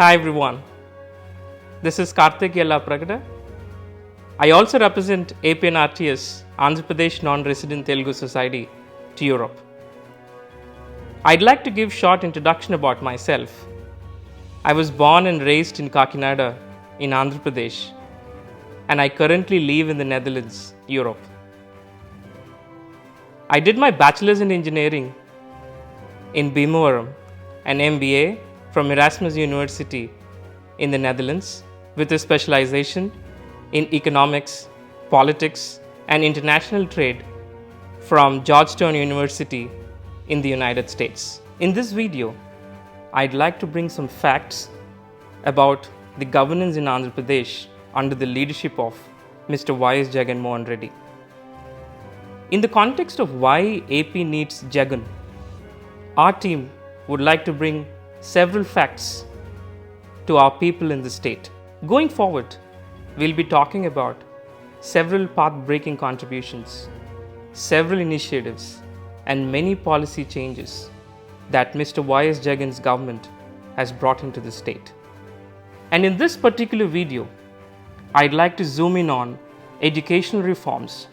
Hi everyone, this is Karthik Yella Pragada. I also represent APNRTS, Andhra Pradesh Non-Resident Telugu Society, to Europe. I'd like to give short introduction about myself. I was born and raised in Kakinada in Andhra Pradesh, and I currently live in the Netherlands, Europe. I did my bachelor's in engineering in Bhimavaram and MBA from Erasmus University in the Netherlands with a specialization in economics, politics, and international trade from Georgetown University in the United States. In this video, I'd like to bring some facts about the governance in Andhra Pradesh under the leadership of Mr. Y.S. Jagan Mohan Reddy. In the context of why AP needs Jagan, our team would like to bring several facts to our people in the state. Going forward, we'll be talking about several path-breaking contributions, several initiatives, and many policy changes that Mr. Y.S. Jagan's government has brought into the state. And in this particular video, I'd like to zoom in on educational reforms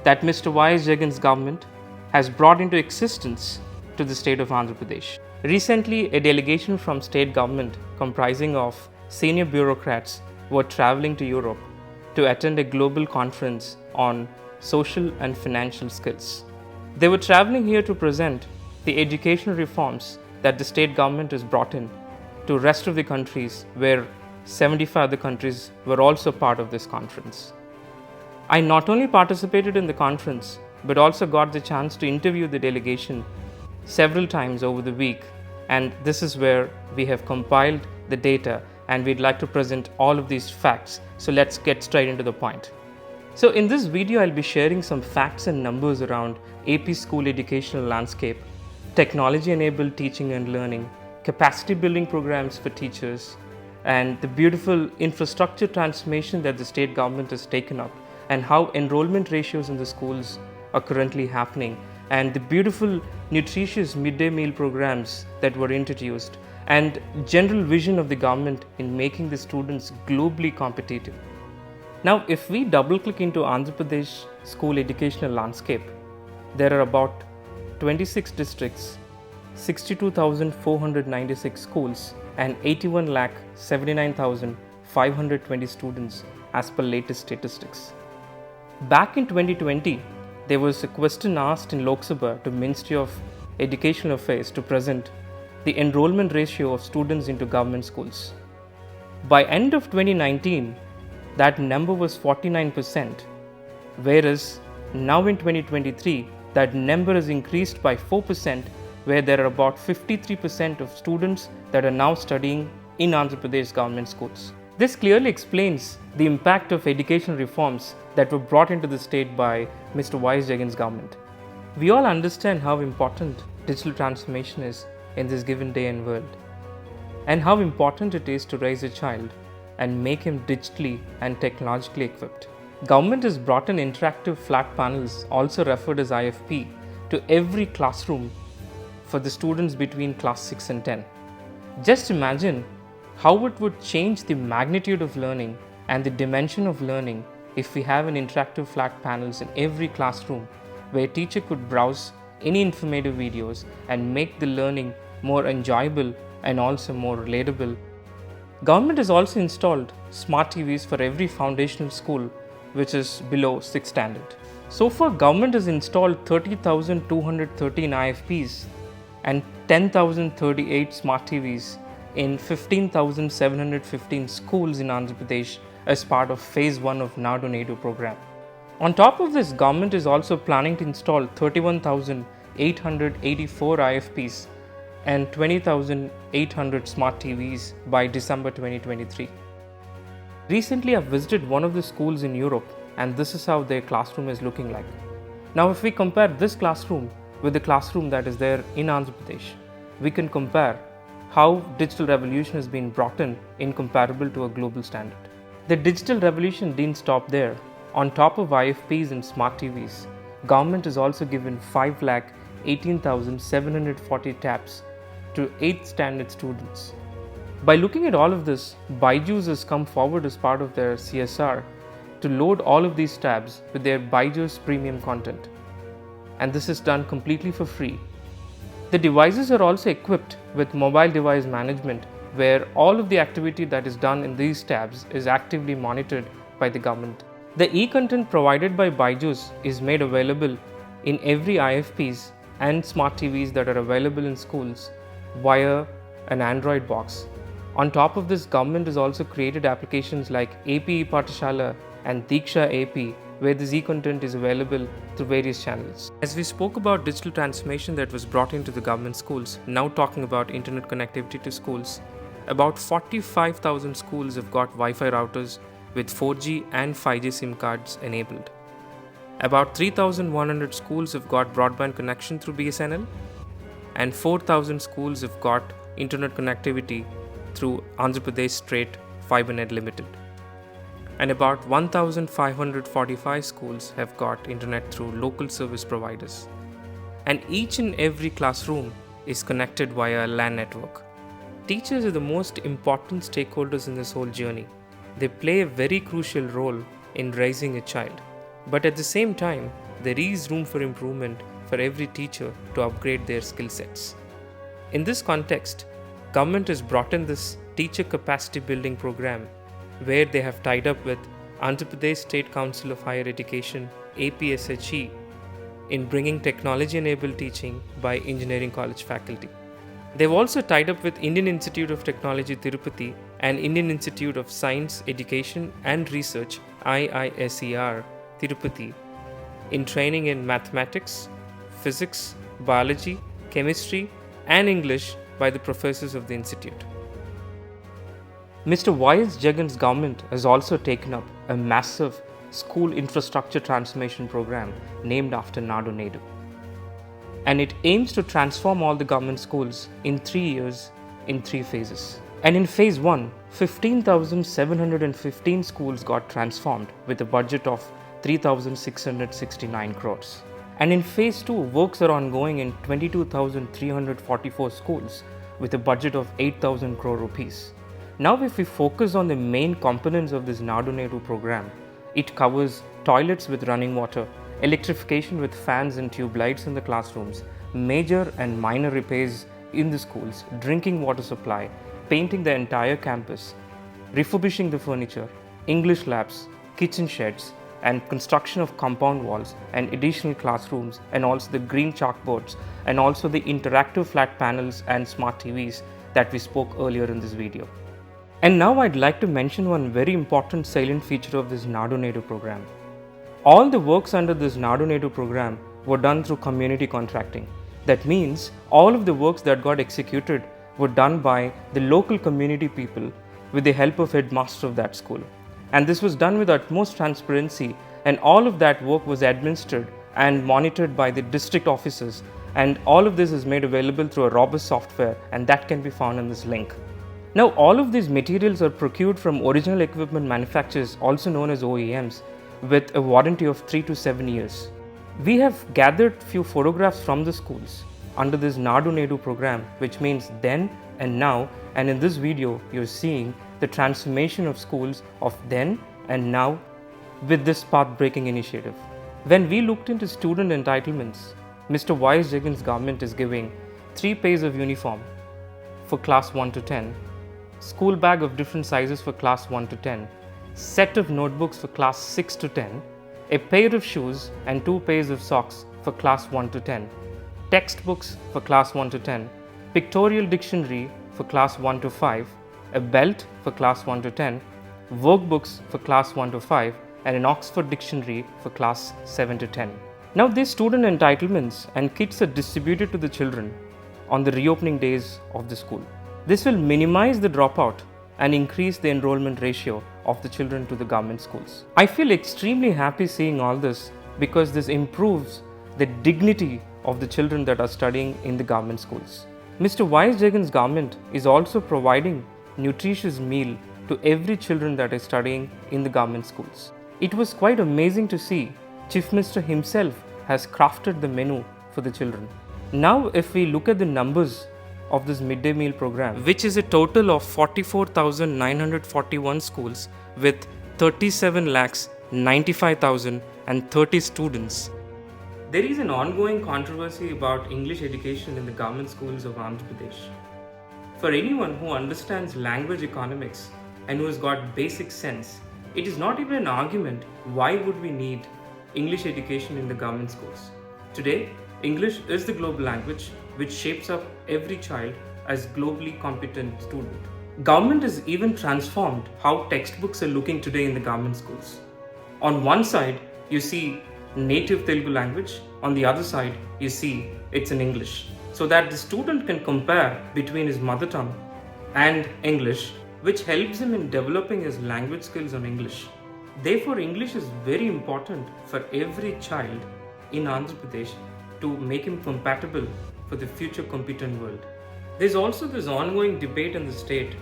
that Mr. Y.S. Jagan's government has brought into existence to the state of Andhra Pradesh. Recently, a delegation from state government comprising of senior bureaucrats were traveling to Europe to attend a global conference on social and financial skills. They were traveling here to present the educational reforms that the state government has brought in to rest of the countries, where 75 other countries were also part of this conference. I not only participated in the conference, but also got the chance to interview the delegation several times over the week, and this is where we have compiled the data and we'd like to present all of these facts. So let's get straight into the point. So in this video, I'll be sharing some facts and numbers around AP school educational landscape, technology-enabled teaching and learning, capacity building programs for teachers, and the beautiful infrastructure transformation that the state government has taken up, and how enrollment ratios in the schools are currently happening, and the beautiful nutritious midday meal programs that were introduced, and general vision of the government in making the students globally competitive. Now, if we double click into Andhra Pradesh school educational landscape, there are about 26 districts, 62,496 schools, and 81,79,520 students as per latest statistics. Back in 2020, there was a question asked in Lok Sabha to Ministry of Educational Affairs to present the enrollment ratio of students into government schools. By end of 2019, that number was 49%, whereas now in 2023, that number has increased by 4%, where there are about 53% of students that are now studying in Andhra Pradesh government schools. This clearly explains the impact of educational reforms that were brought into the state by Mr. Y.S. Jagan's government. We all understand how important digital transformation is in this given day and world, and how important it is to raise a child and make him digitally and technologically equipped. Government has brought in interactive flat panels, also referred as IFP, to every classroom for the students between class 6 and 10. Just imagine how it would change the magnitude of learning and the dimension of learning if we have an interactive flat panels in every classroom, where a teacher could browse any informative videos and make the learning more enjoyable and also more relatable. Government has also installed smart TVs for every foundational school which is below 6th standard. So far, government has installed 30,213 IFPs and 10,038 smart TVs in 15,715 schools in Andhra Pradesh as part of phase 1 of Nadu Nedu program. On top of this, government is also planning to install 31,884 IFPs and 20,800 smart TVs by December 2023. Recently, I visited one of the schools in Europe, and this is how their classroom is looking like. Now, if we compare this classroom with the classroom that is there in Andhra Pradesh, we can compare how digital revolution has been brought in comparable to a global standard. The digital revolution didn't stop there. On top of IFPs and smart TVs, government has also given 5,18,740 tabs to 8th standard students. By looking at all of this, Byju's has come forward as part of their CSR to load all of these tabs with their Byju's premium content. And this is done completely for free. The devices are also equipped with mobile device management, where all of the activity that is done in these tabs is actively monitored by the government. The e-content provided by Byju's is made available in every IFPs and smart TVs that are available in schools via an Android box. On top of this, government has also created applications like AP Pathshala and Diksha AP, where this e-content is available through various channels. As we spoke about digital transformation that was brought into the government schools, now talking about internet connectivity to schools, about 45,000 schools have got Wi-Fi routers with 4G and 5G SIM cards enabled. About 3,100 schools have got broadband connection through BSNL, and 4,000 schools have got internet connectivity through Andhra Pradesh Straight FiberNet Limited. And about 1,545 schools have got internet through local service providers. And each and every classroom is connected via a LAN network. Teachers are the most important stakeholders in this whole journey. They play a very crucial role in raising a child. But at the same time, there is room for improvement for every teacher to upgrade their skill sets. In this context, government has brought in this teacher capacity building program, where they have tied up with Andhra Pradesh State Council of Higher Education APSHE in bringing technology-enabled teaching by engineering college faculty. They've also tied up with Indian Institute of Technology Tirupati and Indian Institute of Science, Education and Research IISER Tirupati in training in mathematics, physics, biology, chemistry and English by the professors of the institute. Mr. Y.S. Jagan's government has also taken up a massive school infrastructure transformation program named after Nadu Nedu. And it aims to transform all the government schools in 3 years in 3 phases. And in phase 1, 15,715 schools got transformed with a budget of 3,669 crores. And in phase 2, works are ongoing in 22,344 schools with a budget of 8,000 crore rupees. Now, if we focus on the main components of this Nadu Nedu program, it covers toilets with running water, electrification with fans and tube lights in the classrooms, major and minor repairs in the schools, drinking water supply, painting the entire campus, refurbishing the furniture, English labs, kitchen sheds, and construction of compound walls and additional classrooms, and also the green chalkboards, and also the interactive flat panels and smart TVs that we spoke earlier in this video. And now I'd like to mention one very important salient feature of this Nadu Nedu program. All the works under this Nadu Nedu program were done through community contracting. That means all of the works that got executed were done by the local community people with the help of headmaster of that school. And this was done with utmost transparency, and all of that work was administered and monitored by the district officers, and all of this is made available through a robust software, and that can be found in this link. Now, all of these materials are procured from original equipment manufacturers, also known as OEMs, with a warranty of 3 to 7 years. We have gathered few photographs from the schools under this Nadu Nedu program, which means then and now, and in this video you're seeing the transformation of schools of then and now with this path-breaking initiative. When we looked into student entitlements, Mr. Y.S. Jagan's government is giving 3 pairs of uniform for class 1 to 10, school bag of different sizes for class 1 to 10, set of notebooks for class 6 to 10, a pair of shoes and 2 pairs of socks for class 1 to 10, textbooks for class 1 to 10, pictorial dictionary for class 1 to 5, a belt for class 1 to 10, workbooks for class 1 to 5, and an Oxford dictionary for class 7 to 10. Now, these student entitlements and kits are distributed to the children on the reopening days of the school. This will minimize the dropout and increase the enrollment ratio of the children to the government schools. I feel extremely happy seeing all this because this improves the dignity of the children that are studying in the government schools. Mr. Y.S. Jagan's government is also providing nutritious meal to every children that is studying in the government schools. It was quite amazing to see Chief Minister himself has crafted the menu for the children. Now, if we look at the numbers of this midday meal program, which is a total of 44,941 schools with 37,95,030 students. There is an ongoing controversy about English education in the government schools of Andhra Pradesh. For anyone who understands language economics and who has got basic sense, it is not even an argument why would we need English education in the government schools. Today, English is the global language which shapes up every child as globally competent student. Government has even transformed how textbooks are looking today in the government schools. On one side, you see native Telugu language, on the other side, you see it's in English, so that the student can compare between his mother tongue and English, which helps him in developing his language skills on English. Therefore, English is very important for every child in Andhra Pradesh to make him compatible for the future competent world. There's also this ongoing debate in the state,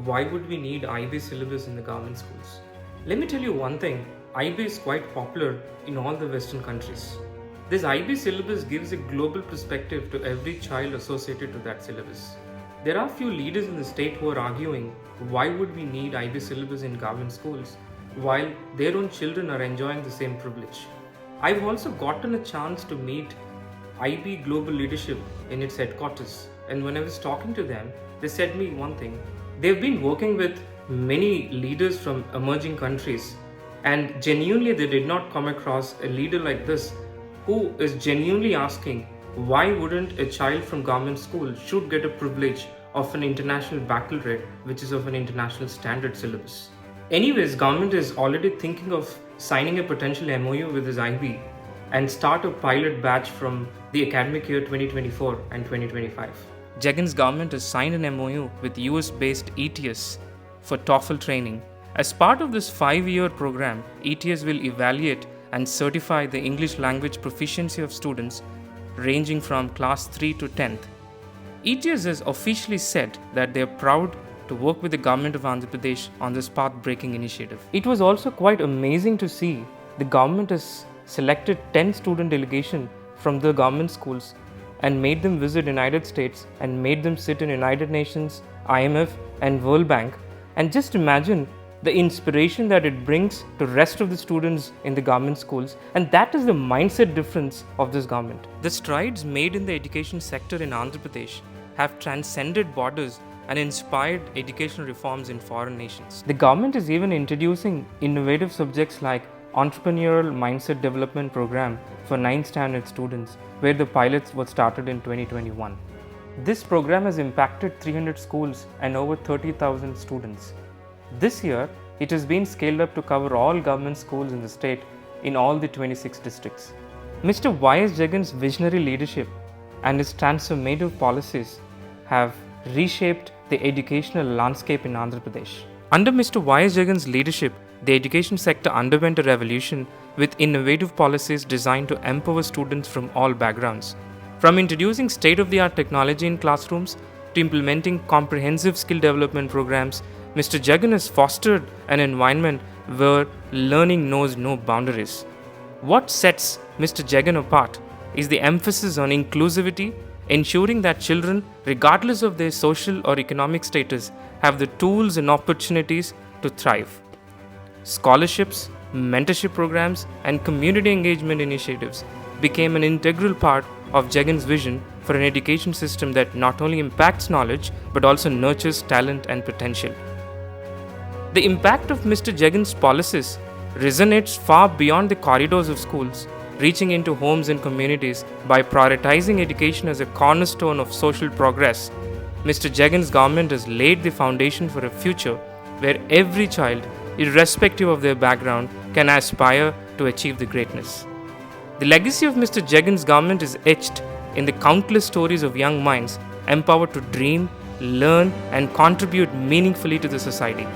why would we need IB syllabus in the government schools? Let me tell you one thing, IB is quite popular in all the Western countries. This IB syllabus gives a global perspective to every child associated to that syllabus. There are few leaders in the state who are arguing, why would we need IB syllabus in government schools while their own children are enjoying the same privilege? I've also gotten a chance to meet IB global leadership in its headquarters, and when I was talking to them, they said me one thing. They've been working with many leaders from emerging countries, and genuinely they did not come across a leader like this who is genuinely asking why wouldn't a child from government school should get a privilege of an international baccalaureate which is of an international standard syllabus. Anyways, government is already thinking of signing a potential MOU with this IB and start a pilot batch from the academic year 2024 and 2025. Jagan's government has signed an MOU with US-based ETS for TOEFL training. As part of this 5-year program, ETS will evaluate and certify the English language proficiency of students ranging from class 3 to 10th. ETS has officially said that they are proud to work with the government of Andhra Pradesh on this path-breaking initiative. It was also quite amazing to see the government has selected 10 student delegation from the government schools and made them visit United States and made them sit in United Nations, IMF and World Bank. And just imagine the inspiration that it brings to rest of the students in the government schools, and that is the mindset difference of this government. The strides made in the education sector in Andhra Pradesh have transcended borders and inspired educational reforms in foreign nations. The government is even introducing innovative subjects like Entrepreneurial Mindset Development Program for 9th standard students, where the pilots were started in 2021. This program has impacted 300 schools and over 30,000 students. This year, it has been scaled up to cover all government schools in the state in all the 26 districts. Mr. Y.S. Jagan's visionary leadership and his transformative policies have reshaped the educational landscape in Andhra Pradesh. Under Mr. Y.S. Jagan's leadership, the education sector underwent a revolution with innovative policies designed to empower students from all backgrounds. From introducing state-of-the-art technology in classrooms to implementing comprehensive skill development programs, Mr. Jagan has fostered an environment where learning knows no boundaries. What sets Mr. Jagan apart is the emphasis on inclusivity, ensuring that children, regardless of their social or economic status, have the tools and opportunities to thrive. Scholarships, mentorship programs, and community engagement initiatives became an integral part of Jagan's vision for an education system that not only impacts knowledge but also nurtures talent and potential. The impact of Mr. Jagan's policies resonates far beyond the corridors of schools, reaching into homes and communities by prioritizing education as a cornerstone of social progress. Mr. Jagan's government has laid the foundation for a future where every child, irrespective of their background, can aspire to achieve the greatness. The legacy of Mr. Jagan's government is etched in the countless stories of young minds empowered to dream, learn, and contribute meaningfully to the society.